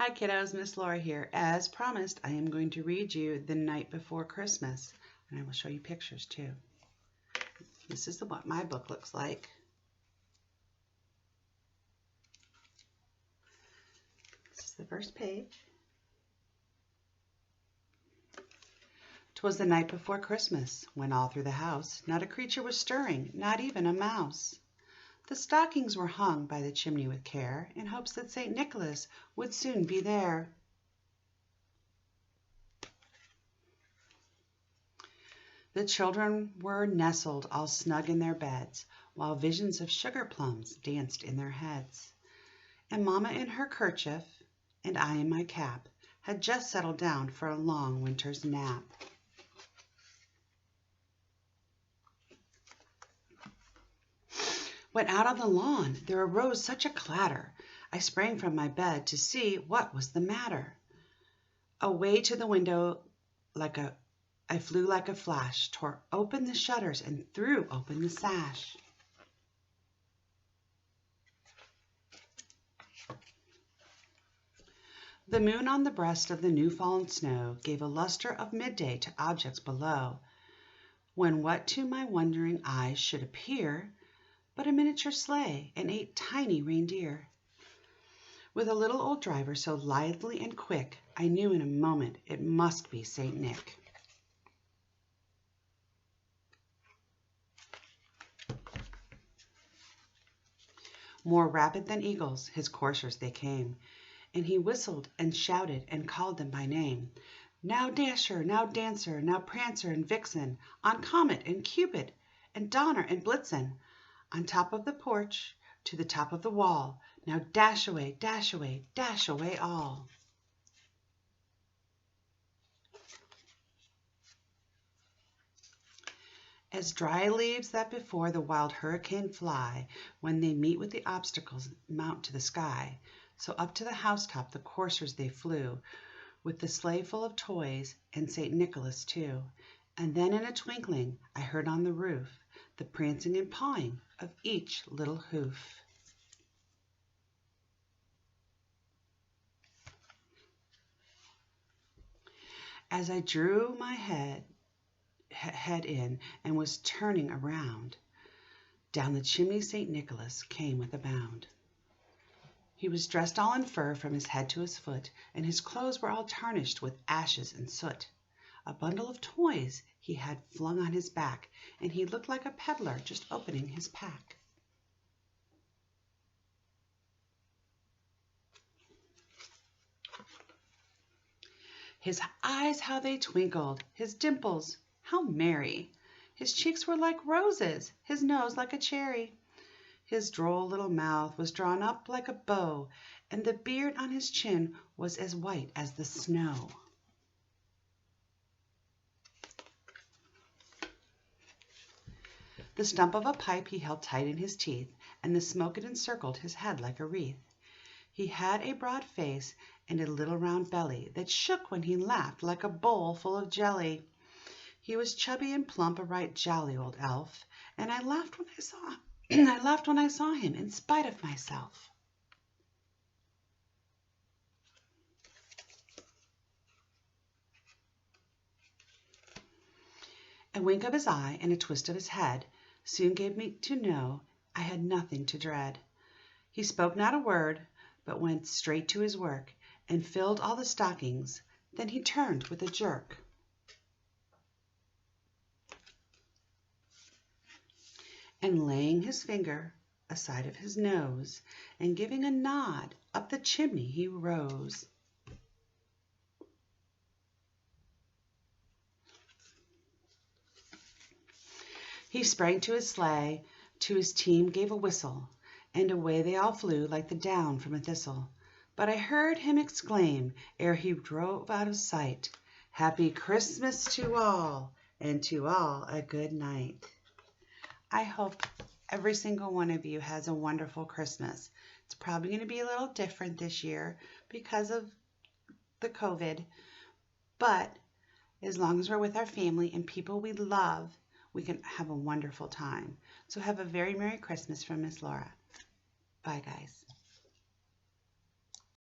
Hi kiddos, Miss Laura here. As promised, I am going to read you The Night Before Christmas, and I will show you pictures too. This is what my book looks like. This is the first page. 'Twas the night before Christmas, when all through the house not a creature was stirring, not even a mouse. The stockings were hung by the chimney with care, in hopes that St. Nicholas would soon be there. The children were nestled all snug in their beds, while visions of sugar plums danced in their heads. And Mamma in her kerchief, and I in my cap, had just settled down for a long winter's nap. When out on the lawn there arose such a clatter, I sprang from my bed to see what was the matter. Away to the window I flew like a flash, tore open the shutters and threw open the sash. The moon on the breast of the new-fallen snow gave a luster of midday to objects below, when what to my wondering eyes should appear but a miniature sleigh and 8 tiny reindeer. With a little old driver so lively and quick, I knew in a moment it must be St. Nick. More rapid than eagles, his coursers they came, and he whistled and shouted and called them by name. Now Dasher, now Dancer, now Prancer and Vixen, on Comet and Cupid, and Donner and Blitzen, on top of the porch to the top of the wall, now dash away, dash away, dash away all. As dry leaves that before the wild hurricane fly, when they meet with the obstacles mount to the sky, so up to the housetop the coursers they flew, with the sleigh full of toys, and St. Nicholas too. And then in a twinkling I heard on the roof the prancing and pawing of each little hoof. As I drew my head in and was turning around, down the chimney St. Nicholas came with a bound. He was dressed all in fur from his head to his foot, and his clothes were all tarnished with ashes and soot. A bundle of toys he had flung on his back, and he looked like a peddler just opening his pack. His eyes, how they twinkled, his dimples, how merry. His cheeks were like roses, his nose like a cherry. His droll little mouth was drawn up like a bow, and the beard on his chin was as white as the snow. The stump of a pipe he held tight in his teeth, and the smoke it encircled his head like a wreath. He had a broad face and a little round belly that shook when he laughed like a bowl full of jelly. He was chubby and plump, a right jolly old elf, and I laughed when I saw him in spite of myself. A wink of his eye and a twist of his head soon gave me to know I had nothing to dread. He spoke not a word, but went straight to his work and filled all the stockings. Then he turned with a jerk. And laying his finger aside of his nose, and giving a nod, up the chimney he rose. He sprang to his sleigh, to his team gave a whistle, and away they all flew like the down from a thistle. But I heard him exclaim, ere he drove out of sight, "Happy Christmas to all, and to all a good night." I hope every single one of you has a wonderful Christmas. It's probably going to be a little different this year because of the COVID, but as long as we're with our family and people we love, we can have a wonderful time. So have a very Merry Christmas from Miss Laura. Bye, guys.